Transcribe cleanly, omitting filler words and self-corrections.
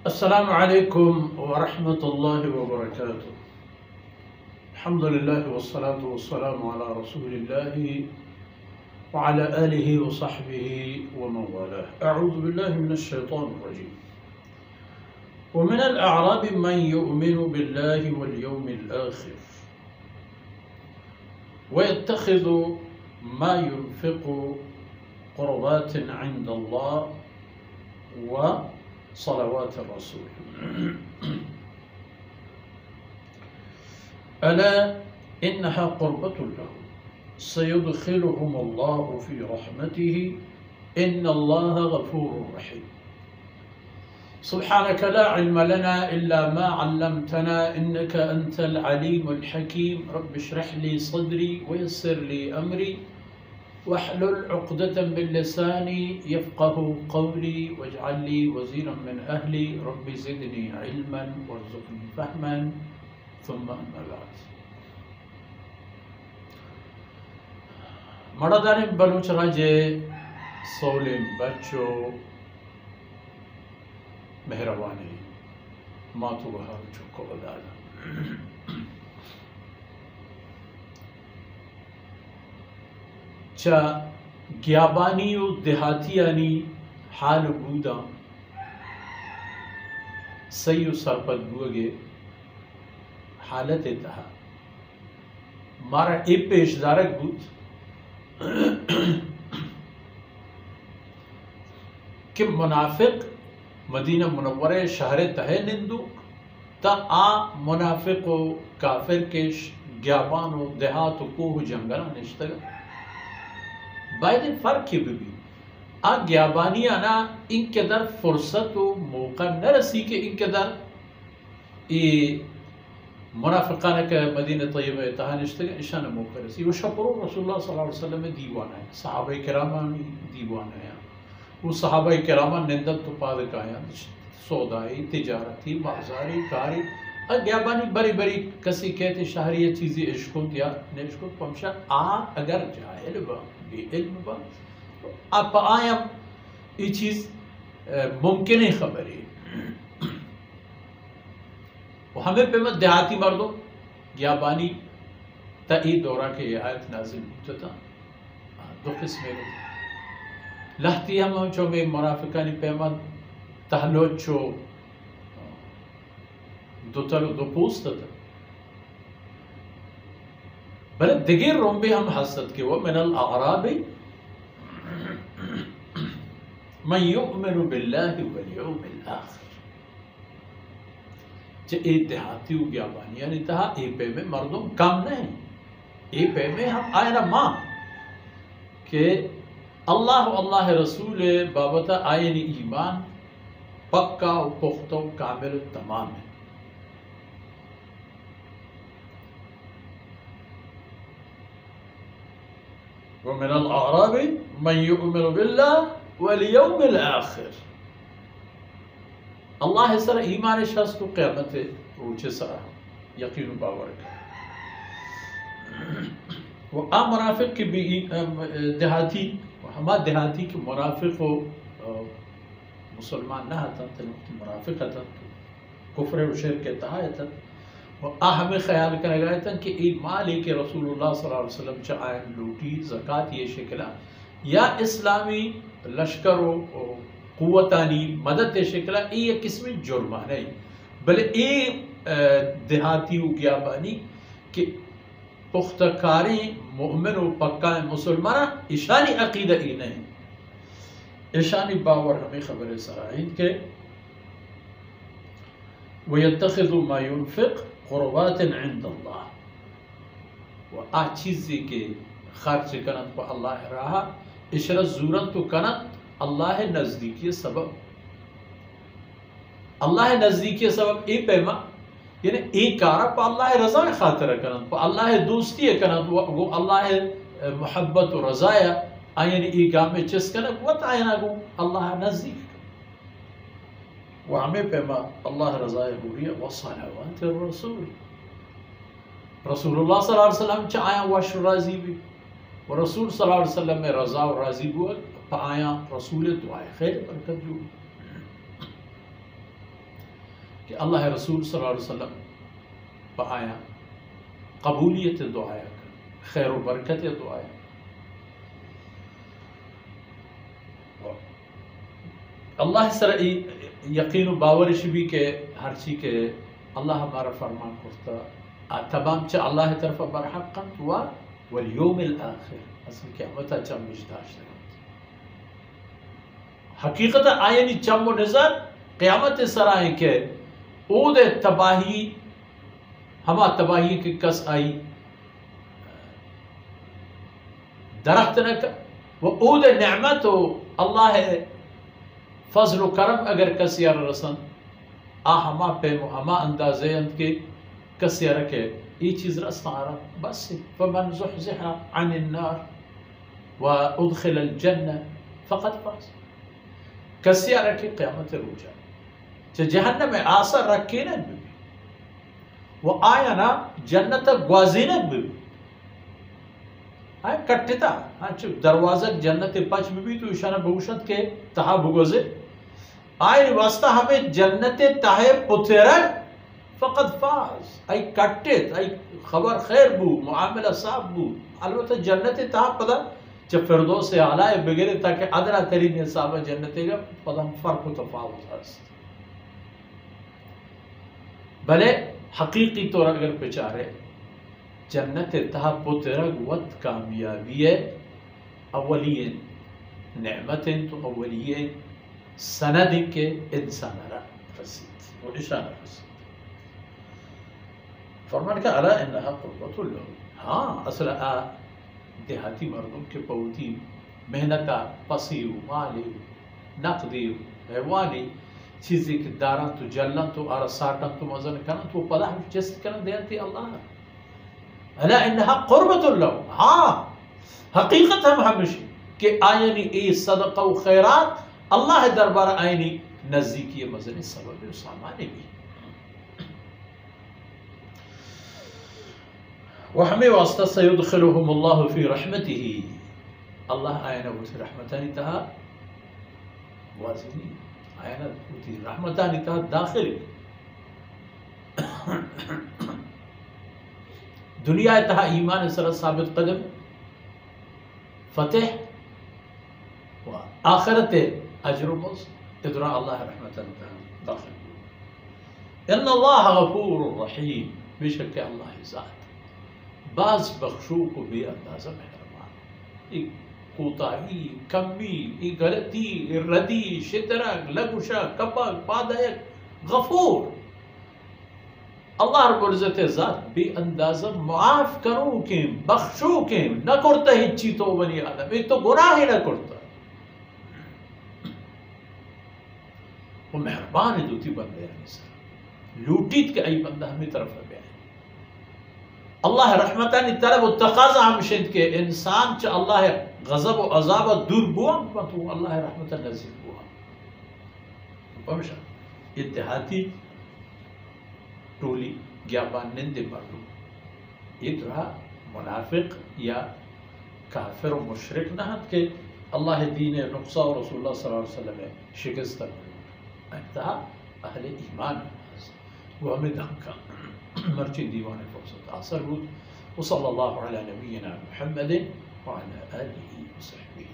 السلام عليكم ورحمة الله وبركاته. الحمد لله والصلاة والسلام على رسول الله وعلى آله وصحبه ومن والاه. أعوذ بالله من الشيطان الرجيم. ومن الأعراب من يؤمن بالله واليوم الآخر ويتخذ ما ينفق قربات عند الله وصلوات الرسول. ألا إنها قربة لهم سيدخلهم الله في رحمته إن الله غفور رحيم. سبحانك لا علم لنا إلا ما علمتنا إنك أنت العليم الحكيم. رب اشرح لي صدري ويسر لي أمري واحلل عقدة من لساني يفقه قولي واجعل لي وزيرا من أهلي رب زدني علما وارزقني فهما. ثم أما بعد. مردان بلوچ راجے سولم بچو مہربانی ماتو بہار چکو بدانا چا گیابانی و دیہاتیانی حال بودا سیو سرپت بوگے حالت تہا مارا اے پیش دارک بود کہ منافق مدینہ منورہ شہر تہے نندو تا آ منافق و کافر کے گیابان و دیہات و کوہ جنگلہ نشتگا باید فرق کی بھی آ گیابانی آنا ان کے در فرصت و موقع نہ رسی کہ ان کے در منافقانہ کے مدینہ طیبہ اتحانشتگا اشانہ موقع رسی. وہ شپرو رسول اللہ صلی اللہ علیہ وسلم دیوانہ ہے، صحابہ کرامانی دیوانہ ہے. وہ صحابہ کرامہ نندت تو پادک آیا سودائی تجارتی بازاری کاری گیابانی بری بری کسی کہتے شہری چیزی عشقوں یا نشقوں پمشا اگر جاہل با بے علم با آپ آیا یہ چیز ممکن ہے خبر ہے. ہمیں پیمت دیہاتی مردوں گیابانی تا ای دورہ کے یہ آیت نازل ہوتا تھا دو قسمیں ہوتا لہتی ہم چو میں منافقانی پیمت تحلوچ چو دو پوست تھا بلے دگیر رومبے ہم حسد کے وہ من الاعراب من یؤمن باللہ والیوم الاخر. اے دیہاتی ہو گیابانی یعنی تہا اے پہ میں مردم کم نہیں اے پہ میں ہم آئینا ماں کہ اللہ و اللہ رسول بابتا آئین ایمان پکا و پختہ و کامل و تمام ہے. ومن الاعراب من یؤمن باللہ والیوم الاخر. اللہ سر ایمان شخص کو قیامت روچے سرا یقین و باور کا. وہ منافق کی بھی دیہاتی ہما دیہاتی کے منافق و مسلمان نہ ہتا منافق ہتا کفر و شرک کے تحایتا وہ ہمیں خیال کرے گئے تھا کہ ای مالی کے رسول اللہ صلی اللہ علیہ وسلم چاہائیں لوٹی زکاة یہ شکلہ یا اسلامی لشکر و قوتانی مدد شکلہ یہ قسم جرمہ نہیں بلے دیہاتی و گیابانی کہ پختکاری مؤمن و پکائیں مسلمانہ اشانی عقیدہ ای نہیں اشانی باور ہمیں خبر سرائیں کہ وَيَتَّخِذُ مَا يُنفِقْ قُرْبَاتٍ عِنْدَ اللَّهِ و آ چیزی کے خرچ کنت پا اللہ رہا اشرت زورت تو کنت اللہ نزدیکی سبب اللہ نزدیکی سبب ای پیما یعنی ای کارا پا اللہ رضا خاطر کنند پا اللہ دوستی کنند وہ اللہ محبت و رضایا آئین ای گام چس کنند وہ تائینا گو اللہ نزدیک وہ ہمیں پیما اللہ رضای ہوئی وصلوات الرسول رسول اللہ صلی اللہ علیہ وسلم چا آیا وش راضی بھی و رسول صلی اللہ علیہ وسلم میں رضا و راضی بھی پا آیا رسول دعائے خیر برکت جو کہ اللہ رسول صلی اللہ علیہ وسلم بآیا قبولیت دعایا خیر و برکت دعایا اللہ سر یقین و باورش بھی کہ ہر چی کہ اللہ ہمارا فرمان کرتا تمام چا اللہ طرف برحقا والیوم الاخر اصل قیامتا چمش داشتا حقیقت آئینی چم و نظر قیامت سرائیں کہ اود تباہی ہما تباہی کی کس آئی درخت نہ وہ اود نعمت و اللہ فضل و کرم اگر کسی رسن ہما پیم ہما اندازے اند کے کسی رکھے یہ چیز رسنا رہا بس فمن زحزح عن النار وادخل الجنہ فقد فاز کسی رکھے قیامت روجہ چھ جہنم میں آسر رکھے نہ بھی وہ آیا نا جنت گوازینت بھی آئے کٹتا دروازہ جنت پچ بھی تو اشانہ بگوشت کے تہا بگوزے آئے واسطہ ہمیں جنت تہے پترک فقط فاز آئی کٹت آئی خبر خیر بو معاملہ صاحب بو البتہ جنت تہا پدا جب فردوس اعلیٰ بگرے تاکہ ادرا ترین حساب جنت گا پدا فرق و تفاوت ہست بھلے حقیقی طور اگر بچارے جنت تہا پترک وقت کامیابی ہے اولین نعمتیں تو اولین سند کے انسان را رسید و اشارہ رسید فرمان کا علا انہا قربت اللہ ہاں اصل دیہاتی مردم کے پوتی محنتا پسی و مالی و نقدی و حیوانی چیزی کہ داران تو جلن تو آرہ ساٹن تو مزن کرن تو پدا ہم جست کرن دیتی اللہ علا انہا قربت اللہ ہاں حقیقت ہم ہمشی کہ آئینی ای صدقہ و خیرات اللہ دربار آئینی نزدیکی مزن سبب و سامانے بھی وہمیں واسطہ سیدخلهم اللہ فی رحمتہ اللہ آئینہ وہ رحمتانی تہا واضحی آئینہ وہ رحمتانی تہا داخل دنیا تہا ایمان سر ثابت قدم فتح و آخرت اجر و موز ادرا اللہ رحمتانی تہا داخل ان اللہ غفور رحیم بے شک اللہ ذات بعض بخشو کو بے اندازہ مہربان ایک کوتاہی کمی ایک غلطی ردی شترک لگوشا کپک پادایک غفور اللہ رب العزت ذات بے اندازہ معاف کرو کے بخشو کے نہ کرتا ہی چیتو بنی آدم ایک تو گناہ ہی نہ کرتا وہ مہربان ہے دوتی بندے لوٹیت کے ای بندہ ہمیں طرف ہے اللہ رحمتانی طلب و تقاضا ہمشند کے انسان چا اللہ غضب و عذاب دور بوام تو اللہ رحمت نزل بوام پمشا اتحادی ٹولی گیابان نندے مردم یہ رہا منافق یا کافر و مشرک نہت کہ اللہ دین نقصہ و رسول اللہ صلی اللہ علیہ وسلم شکست انتہا اہل ایمان وہ ہمیں دھنکا مرچی دیوان فرصت آثر بود وصلی اللہ علی نبینا محمد وعلى آله وصحبه